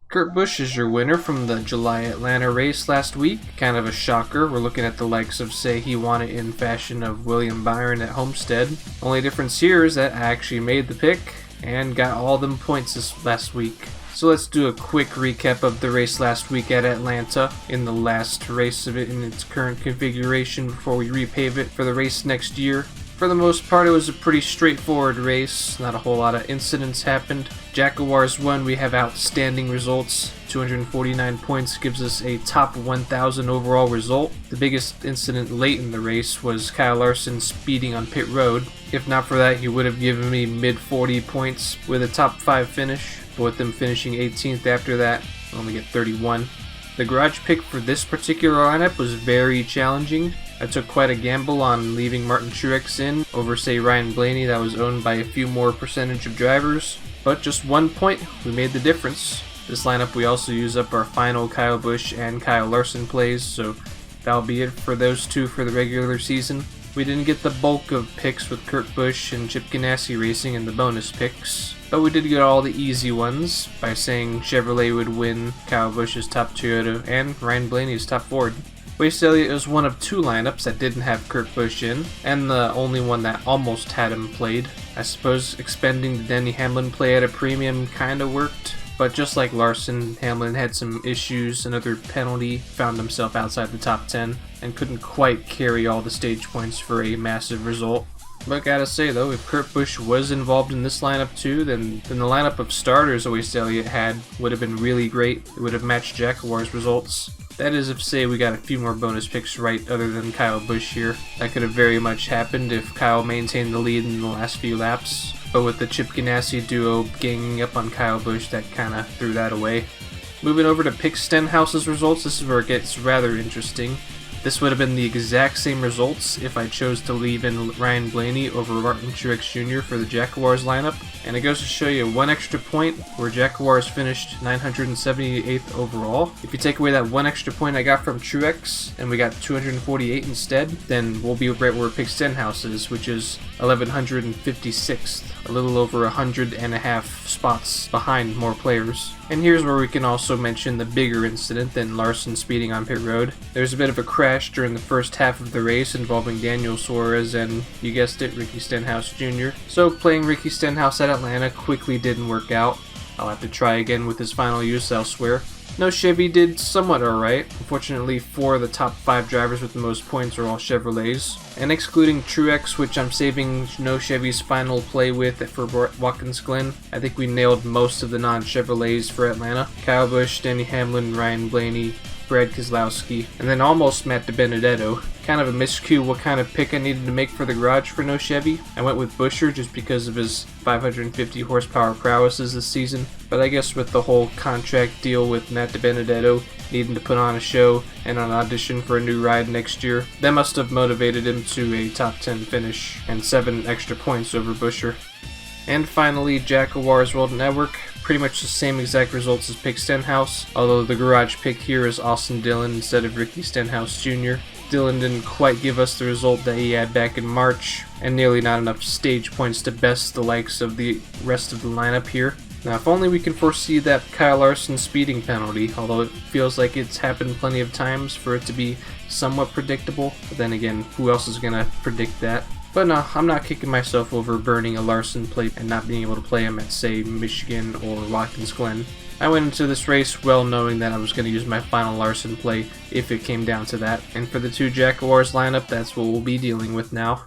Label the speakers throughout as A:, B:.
A: Kurt Busch is your winner from the July Atlanta race last week. Kind of a shocker. We're looking at the likes of, say, he won it in fashion of William Byron at Homestead. Only difference here is that I actually made the pick and got all them points this last week. So let's do a quick recap of the race last week at Atlanta in the last race of it in its current configuration before we repave it for the race next year. For the most part, it was a pretty straightforward race. Not a whole lot of incidents happened. Jackuwarz won. We have outstanding results. 249 points gives us a top 1,000 overall result. The biggest incident late in the race was Kyle Larson speeding on pit road. If not for that, he would have given me mid 40 points with a top 5 finish. But with them finishing 18th after that, I only get 31. The garage pick for this particular lineup was very challenging. I took quite a gamble on leaving Martin Truex in over, say, Ryan Blaney that was owned by a few more percentage of drivers. But just 1 point, we made the difference. This lineup we also use up our final Kyle Busch and Kyle Larson plays, so that'll be it for those two for the regular season. We didn't get the bulk of picks with Kurt Busch and Chip Ganassi racing in the bonus picks, but we did get all the easy ones by saying Chevrolet would win Kyle Busch's top Toyota and Ryan Blaney's top Ford. Waste Elliott was one of 2 lineups that didn't have Kurt Busch in, and the only one that almost had him played. I suppose expending the Denny Hamlin play at a premium kinda worked, but just like Larson, Hamlin had some issues, another penalty, found himself outside the top 10, and couldn't quite carry all the stage points for a massive result. But gotta say though, if Kurt Busch was involved in this lineup too, then the lineup of starters Waste Elliott had would have been really great. It would have matched Jackuwarz results. That is if, say, we got a few more bonus picks right other than Kyle Busch here. That could have very much happened if Kyle maintained the lead in the last few laps. But with the Chip Ganassi duo ganging up on Kyle Busch, that kinda threw that away. Moving over to Pick Stenhouse's results, this is where it gets rather interesting. This would have been the exact same results if I chose to leave in Ryan Blaney over Martin Truex Jr. for the Jackuwarz lineup. And it goes to show you 1 extra point where Jackuwarz finished 978th overall. If you take away that 1 extra point I got from Truex and we got 248 instead, then we'll be right where Pick Stenhouse is, which is 1156th, a little over 100.5 spots behind more players. And here's where we can also mention the bigger incident than Larson speeding on pit road. There's a bit of a crash during the first half of the race involving Daniel Suarez and, you guessed it, Ricky Stenhouse Jr. So playing Ricky Stenhouse at Atlanta quickly didn't work out. I'll have to try again with his final use elsewhere. No Chevy did somewhat alright. Unfortunately, 4 of the top 5 drivers with the most points are all Chevrolets. And excluding Truex, which I'm saving No Chevy's final play with for Watkins Glen, I think we nailed most of the non-Chevrolets for Atlanta. Kyle Busch, Denny Hamlin, Ryan Blaney, Brad Keselowski, and then almost Matt DiBenedetto. Kind of a miscue what kind of pick I needed to make for the garage for No Chevy. I went with Buescher just because of his 550 horsepower prowesses this season, but I guess with the whole contract deal with Matt DiBenedetto needing to put on a show and an audition for a new ride next year, that must have motivated him to a top 10 finish and 7 extra points over Buescher. And finally, Jackuwarz World Network. Pretty much the same exact results as Pick Stenhouse, although the garage pick here is Austin Dillon instead of Ricky Stenhouse Jr. Dillon didn't quite give us the result that he had back in March, and nearly not enough stage points to best the likes of the rest of the lineup here. Now, if only we can foresee that Kyle Larson speeding penalty, although it feels like it's happened plenty of times for it to be somewhat predictable. But then again, who else is going to predict that? But no, I'm not kicking myself over burning a Larson plate and not being able to play him at, say, Michigan or Watkins Glen. I went into this race well knowing that I was going to use my final Larson play if it came down to that. And for the 2 Jackuwarz lineup, that's what we'll be dealing with now.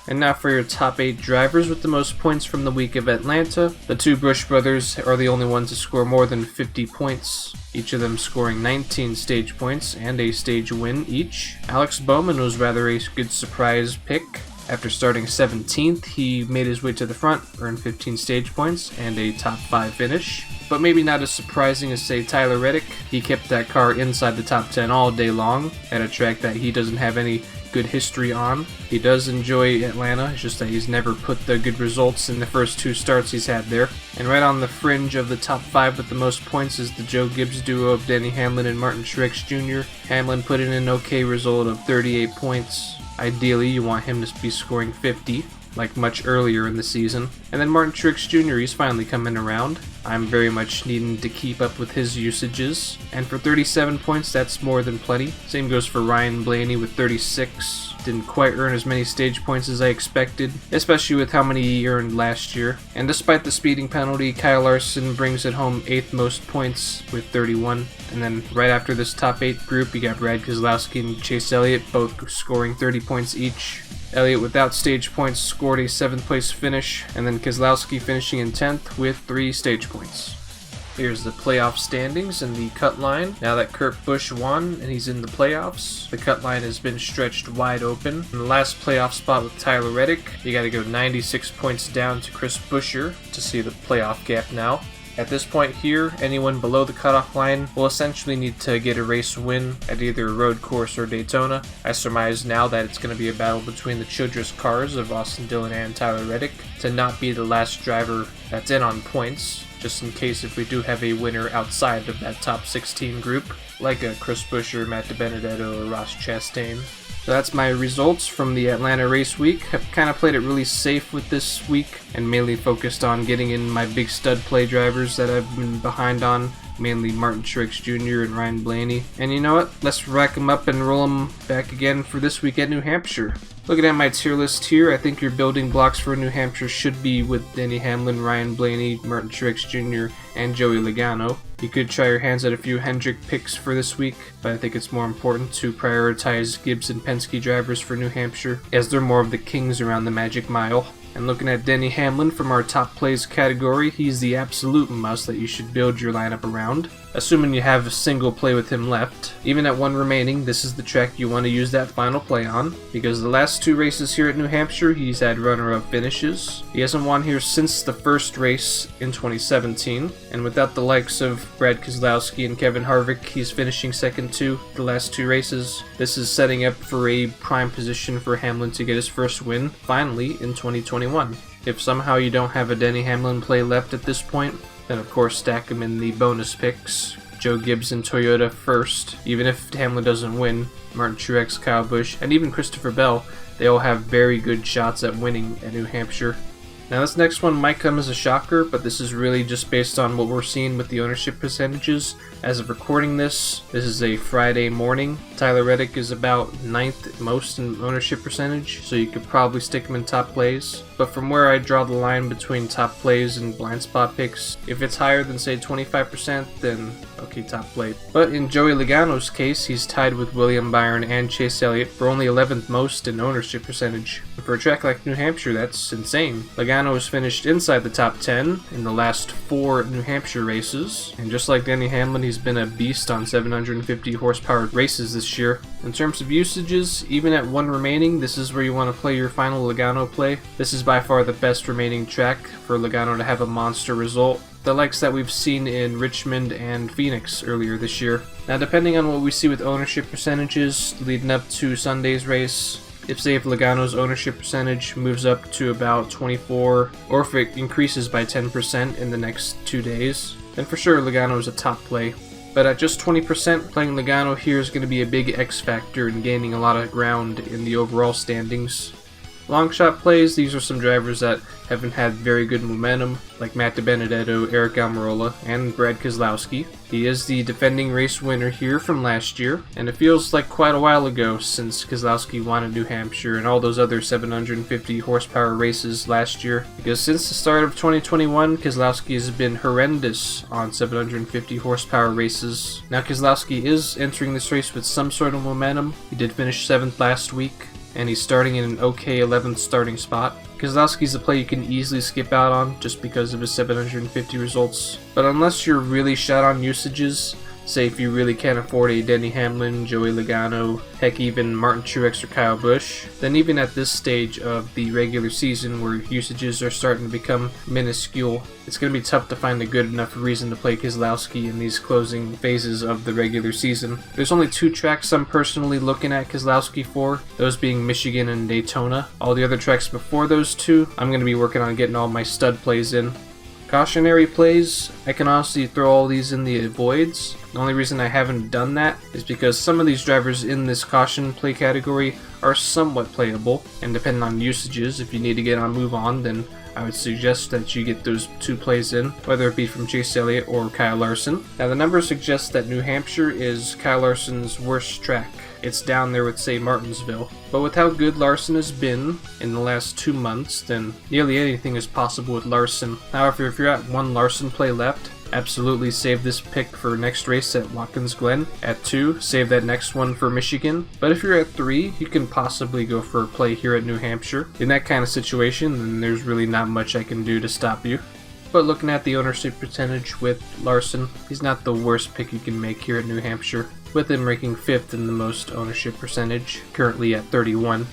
A: And now for your top 8 drivers with the most points from the week of Atlanta. The 2 Busch brothers are the only ones to score more than 50 points, each of them scoring 19 stage points and a stage win each. Alex Bowman was rather a good surprise pick. After starting 17th, he made his way to the front, earned 15 stage points and a top 5 finish. But maybe not as surprising as, say, Tyler Reddick. He kept that car inside the top 10 all day long at a track that he doesn't have any good history on. He does enjoy Atlanta, it's just that he's never put the good results in the first 2 starts he's had there. And right on the fringe of the top 5 with the most points is the Joe Gibbs duo of Denny Hamlin and Martin Truex Jr. Hamlin put in an okay result of 38 points. Ideally, you want him to be scoring 50. like much earlier in the season. And then Martin Truex Jr., he's finally coming around. I'm very much needing to keep up with his usages. And for 37 points, that's more than plenty. Same goes for Ryan Blaney with 36. Didn't quite earn as many stage points as I expected, especially with how many he earned last year. And despite the speeding penalty, Kyle Larson brings it home 8th most points with 31. And then right after this top 8 group, you got Brad Keselowski and Chase Elliott both scoring 30 points each. Elliott without stage points scored a 7th place finish, and then Keselowski finishing in 10th with 3 stage points. Here's the playoff standings and the cut line. Now that Kurt Busch won and he's in the playoffs, the cut line has been stretched wide open. In the last playoff spot with Tyler Reddick, you gotta go 96 points down to Chris Buescher to see the playoff gap now. At this point here, anyone below the cutoff line will essentially need to get a race win at either a road course or Daytona. I surmise now that it's going to be a battle between the Childress cars of Austin Dillon and Tyler Reddick to not be the last driver that's in on points, just in case if we do have a winner outside of that top 16 group, like a Chris Buescher, Matt DiBenedetto, or Ross Chastain. So that's my results from the Atlanta race week. I've kind of played it really safe with this week and mainly focused on getting in my big stud play drivers that I've been behind on, mainly Martin Truex Jr. and Ryan Blaney. And you know what? Let's rack them up and roll them back again for this week at New Hampshire. Looking at my tier list here, I think your building blocks for New Hampshire should be with Denny Hamlin, Ryan Blaney, Martin Truex Jr., and Joey Logano. You could try your hands at a few Hendrick picks for this week, but I think it's more important to prioritize Gibbs and Penske drivers for New Hampshire, as they're more of the kings around the Magic Mile. And looking at Denny Hamlin from our top plays category, he's the absolute must that you should build your lineup around, assuming you have a single play with him left. Even at one remaining, this is the track you want to use that final play on, because the last 2 races here at New Hampshire, he's had runner-up finishes. He hasn't won here since the first race in 2017, and without the likes of Brad Keselowski and Kevin Harvick, he's finishing second too the last 2 races. This is setting up for a prime position for Hamlin to get his first win, finally, in 2021. If somehow you don't have a Denny Hamlin play left at this point, then of course stack him in the bonus picks. Joe Gibbs and Toyota first. Even if Hamlin doesn't win, Martin Truex, Kyle Busch, and even Christopher Bell, they all have very good shots at winning at New Hampshire. Now this next one might come as a shocker, but this is really just based on what we're seeing with the ownership percentages. As of recording this is a Friday morning. Tyler Reddick is about 9th most in ownership percentage, so you could probably stick him in top plays. But from where I draw the line between top plays and blind spot picks, if it's higher than say 25%, then okay, top play. But in Joey Logano's case, he's tied with William Byron and Chase Elliott for only 11th most in ownership percentage. For a track like New Hampshire, that's insane. Logano has finished inside the top 10 in the last 4 New Hampshire races, and just like Denny Hamlin, he's been a beast on 750 horsepower races this year. In terms of usages, even at 1 remaining, this is where you want to play your final Logano play. This is by far the best remaining track for Logano to have a monster result, the likes that we've seen in Richmond and Phoenix earlier this year. Now depending on what we see with ownership percentages leading up to Sunday's race, if Logano's ownership percentage moves up to about 24, or if it increases by 10% in the next 2 days, then for sure Logano is a top play. But at just 20%, playing Logano here is going to be a big X factor in gaining a lot of ground in the overall standings. Long shot plays, these are some drivers that haven't had very good momentum, like Matt DiBenedetto, Eric Almirola, and Brad Keselowski. He is the defending race winner here from last year, and it feels like quite a while ago since Keselowski won at New Hampshire and all those other 750 horsepower races last year, because since the start of 2021, Keselowski has been horrendous on 750 horsepower races. Now Keselowski is entering this race with some sort of momentum. He did finish 7th last week, and he's starting in an okay 11th starting spot. Keselowski's a play you can easily skip out on just because of his 750 results. But unless you're really shot on usages, say if you really can't afford a Denny Hamlin, Joey Logano, heck even Martin Truex or Kyle Busch, then even at this stage of the regular season where usages are starting to become minuscule, it's going to be tough to find a good enough reason to play Keselowski in these closing phases of the regular season. There's only 2 tracks I'm personally looking at Keselowski for, those being Michigan and Daytona. All the other tracks before those 2, I'm going to be working on getting all my stud plays in. Cautionary plays, I can honestly throw all these in the avoids. The only reason I haven't done that is because some of these drivers in this caution play category are somewhat playable, and depending on usages, if you need to get on move on, then I would suggest that you get those 2 plays in, whether it be from Chase Elliott or Kyle Larson. Now the numbers suggest that New Hampshire is Kyle Larson's worst track. It's down there with, say, Martinsville. But with how good Larson has been in the last 2 months, then nearly anything is possible with Larson. However, if you're at 1 Larson play left, absolutely save this pick for next race at Watkins Glen. At 2, save that next one for Michigan. But if you're at 3, you can possibly go for a play here at New Hampshire. In that kind of situation, then there's really not much I can do to stop you. But looking at the ownership percentage with Larson, he's not the worst pick you can make here at New Hampshire, with him ranking 5th in the most ownership percentage, currently at 31.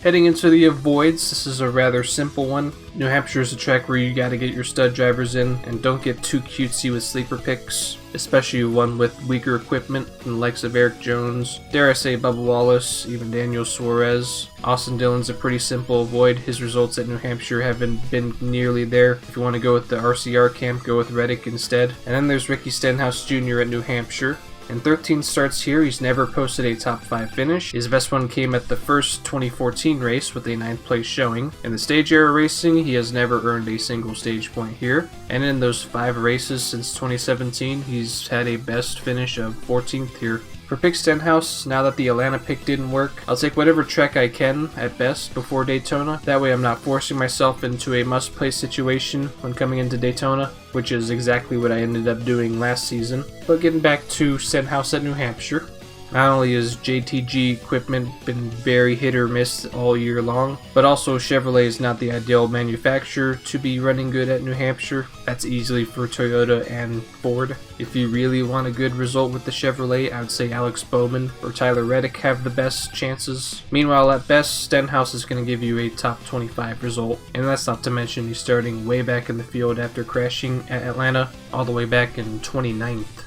A: Heading into the avoids, this is a rather simple one. New Hampshire is a track where you gotta get your stud drivers in, and don't get too cutesy with sleeper picks, especially one with weaker equipment from the likes of Eric Jones, dare I say Bubba Wallace, even Daniel Suarez. Austin Dillon's a pretty simple avoid. His results at New Hampshire haven't been nearly there. If you want to go with the RCR camp, go with Reddick instead. And then there's Ricky Stenhouse Jr. at New Hampshire. In 13 starts here, he's never posted a top 5 finish. His best one came at the first 2014 race with a 9th place showing. In the stage era racing, he has never earned a single stage point here. And in those 5 races since 2017, he's had a best finish of 14th here. For Pick Stenhouse, now that the Atlanta pick didn't work, I'll take whatever track I can at best before Daytona. That way I'm not forcing myself into a must-play situation when coming into Daytona, which is exactly what I ended up doing last season. But getting back to Stenhouse at New Hampshire, not only has JTG equipment been very hit or miss all year long, but also Chevrolet is not the ideal manufacturer to be running good at New Hampshire. That's easily for Toyota and Ford. If you really want a good result with the Chevrolet, I would say Alex Bowman or Tyler Reddick have the best chances. Meanwhile, at best, Stenhouse is going to give you a top 25 result, and that's not to mention he's starting way back in the field after crashing at Atlanta all the way back in 29th.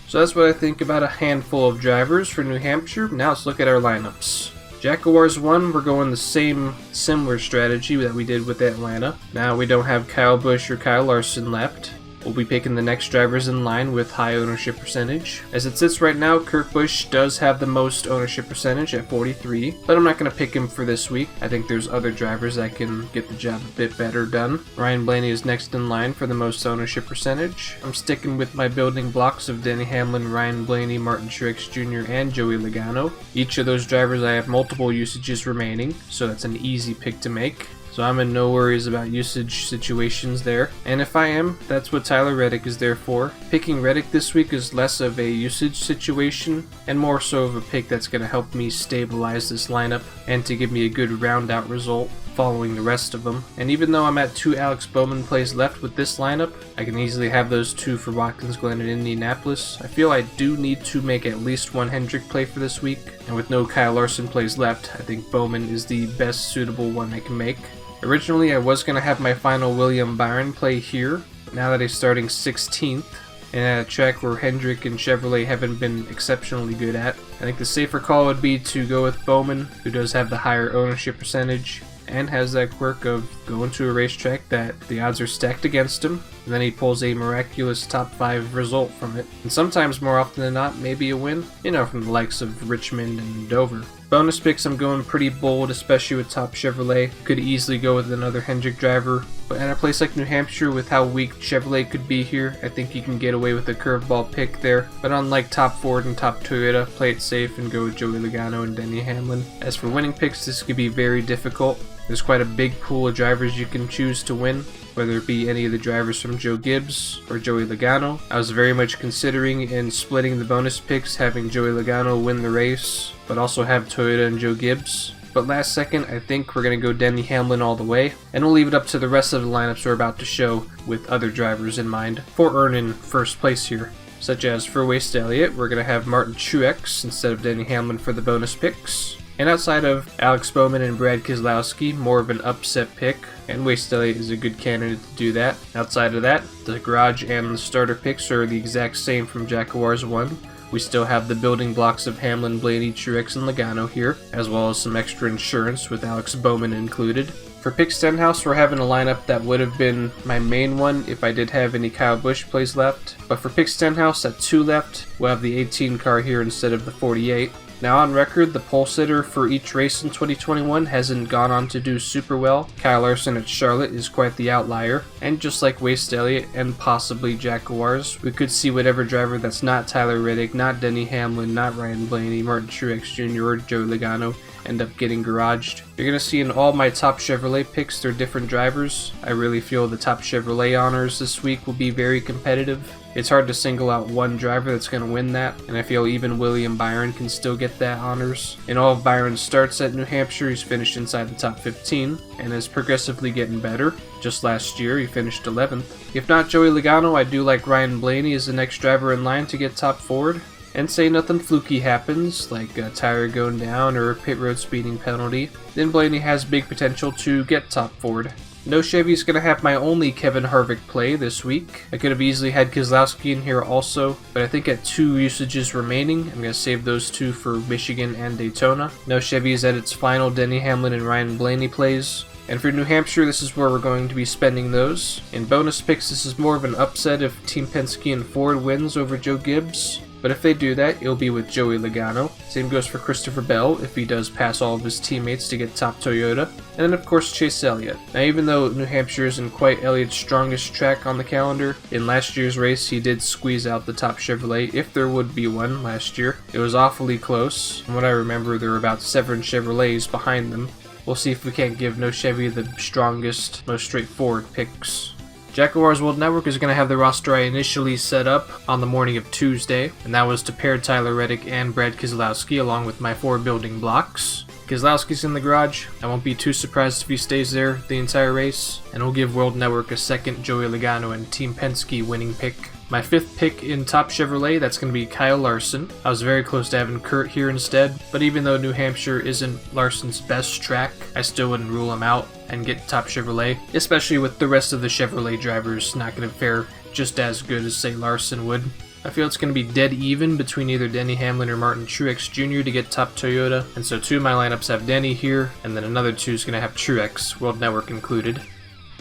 A: So that's what I think about a handful of drivers for New Hampshire. Now let's look at our lineups. Jackuwarz 1, we're going the same similar strategy that we did with Atlanta. Now we don't have Kyle Busch or Kyle Larson left. We'll be picking the next drivers in line with high ownership percentage. As it sits right now, Kurt Busch does have the most ownership percentage at 43, but I'm not going to pick him for this week. I think there's other drivers that can get the job a bit better done. Ryan Blaney is next in line for the most ownership percentage. I'm sticking with my building blocks of Denny Hamlin, Ryan Blaney, Martin Truex Jr., and Joey Logano. Each of those drivers I have multiple usages remaining, so that's an easy pick to make. So I'm in no worries about usage situations there. And if I am, that's what Tyler Reddick is there for. Picking Reddick this week is less of a usage situation and more so of a pick that's going to help me stabilize this lineup and to give me a good round out result following the rest of them. And even though I'm at 2 Alex Bowman plays left with this lineup, I can easily have those 2 for Watkins Glen and Indianapolis. I feel I do need to make at least 1 Hendrick play for this week, and with no Kyle Larson plays left, I think Bowman is the best suitable one I can make. Originally, I was going to have my final William Byron play here, but now that he's starting 16th, and at a track where Hendrick and Chevrolet haven't been exceptionally good at, I think the safer call would be to go with Bowman, who does have the higher ownership percentage, and has that quirk of going to a racetrack that the odds are stacked against him, and then he pulls a miraculous top 5 result from it. And sometimes, more often than not, maybe a win, from the likes of Richmond and Dover. Bonus picks, I'm going pretty bold, especially with top Chevrolet. Could easily go with another Hendrick driver, but at a place like New Hampshire, with how weak Chevrolet could be here, I think you can get away with a curveball pick there. But unlike top Ford and top Toyota, play it safe and go with Joey Logano and Denny Hamlin. As for winning picks, this could be very difficult. There's quite a big pool of drivers you can choose to win, whether it be any of the drivers from Joe Gibbs or Joey Logano. I was very much considering in splitting the bonus picks, having Joey Logano win the race, but also have Toyota and Joe Gibbs. But last second, I think we're going to go Denny Hamlin all the way, and we'll leave it up to the rest of the lineups we're about to show with other drivers in mind for earning first place here. Such as for Chase Elliott, we're going to have Martin Truex instead of Denny Hamlin for the bonus picks. And outside of Alex Bowman and Brad Keselowski, more of an upset pick, and Chase Elliott is a good candidate to do that. Outside of that, the garage and the starter picks are the exact same from Jackuwarz 1. We still have the building blocks of Hamlin, Blaney, Truex, and Logano here, as well as some extra insurance with Alex Bowman included. For Pick Stenhouse, we're having a lineup that would have been my main one if I did have any Kyle Busch plays left. But for Pick Stenhouse at 2 left, we'll have the 18 car here instead of the 48. Now on record, the pole sitter for each race in 2021 hasn't gone on to do super well. Kyle Larson at Charlotte is quite the outlier, and just like Waste Elliott and possibly Jackuwarz, we could see whatever driver that's not Tyler Reddick, not Denny Hamlin, not Ryan Blaney, Martin Truex Jr., or Joey Logano end up getting garaged. You're going to see in all my top Chevrolet picks, they're different drivers. I really feel the top Chevrolet honors this week will be very competitive. It's hard to single out one driver that's going to win that, and I feel even William Byron can still get that honors. In all of Byron's starts at New Hampshire, he's finished inside the top 15, and is progressively getting better. Just last year, he finished 11th. If not Joey Logano, I do like Ryan Blaney as the next driver in line to get top forward. And say nothing fluky happens, like a tire going down or a pit road speeding penalty, then Blaney has big potential to get top forward. No Chevy's going to have my only Kevin Harvick play this week. I could have easily had Keselowski in here also, but I think at 2 usages remaining, I'm going to save those 2 for Michigan and Daytona. No Chevy's at its final Denny Hamlin and Ryan Blaney plays. And for New Hampshire, this is where we're going to be spending those. In bonus picks, this is more of an upset if Team Penske and Ford wins over Joe Gibbs. But if they do that, it'll be with Joey Logano. Same goes for Christopher Bell if he does pass all of his teammates to get top Toyota. And then of course Chase Elliott. Now even though New Hampshire isn't quite Elliott's strongest track on the calendar, in last year's race he did squeeze out the top Chevrolet if there would be one last year. It was awfully close. From what I remember, there were about 7 Chevrolets behind them. We'll see if we can't give No Chevy the strongest, most straightforward picks. Jackuwarz World Network is going to have the roster I initially set up on the morning of Tuesday, and that was to pair Tyler Reddick and Brad Keselowski along with my 4 building blocks. Keselowski's in the garage. I won't be too surprised if he stays there the entire race, and we'll give World Network a second Joey Logano and Team Penske winning pick. My 5th pick in top Chevrolet, that's going to be Kyle Larson. I was very close to having Kurt here instead, but even though New Hampshire isn't Larson's best track, I still wouldn't rule him out and get top Chevrolet, especially with the rest of the Chevrolet drivers not going to fare just as good as, say, Larson would. I feel it's going to be dead even between either Denny Hamlin or Martin Truex Jr. to get top Toyota, and so 2 of my lineups have Denny here, and then another 2 is going to have Truex, World Network included.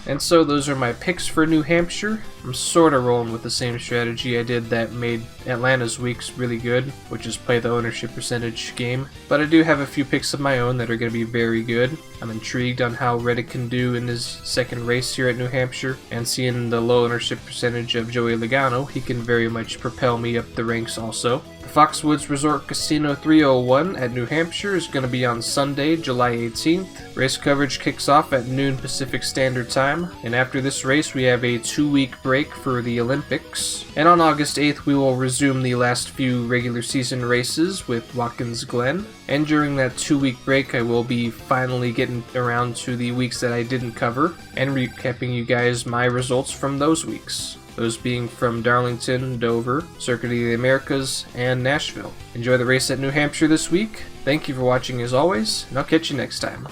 A: And so those are my picks for New Hampshire. I'm sort of rolling with the same strategy I did that made Atlanta's weeks really good, which is play the ownership percentage game. But I do have a few picks of my own that are going to be very good. I'm intrigued on how Reddick can do in his second race here at New Hampshire, and seeing the low ownership percentage of Joey Logano, he can very much propel me up the ranks also. The Foxwoods Resort Casino 301 at New Hampshire is going to be on Sunday, July 18th. Race coverage kicks off at noon Pacific Standard Time, and after this race we have a 2-week break for the Olympics. And on August 8th we will resume the last few regular season races with Watkins Glen. And during that 2-week break I will be finally getting around to the weeks that I didn't cover and recapping you guys my results from those weeks. Those being from Darlington, Dover, Circuit of the Americas, and Nashville. Enjoy the race at New Hampshire this week. Thank you for watching as always, and I'll catch you next time.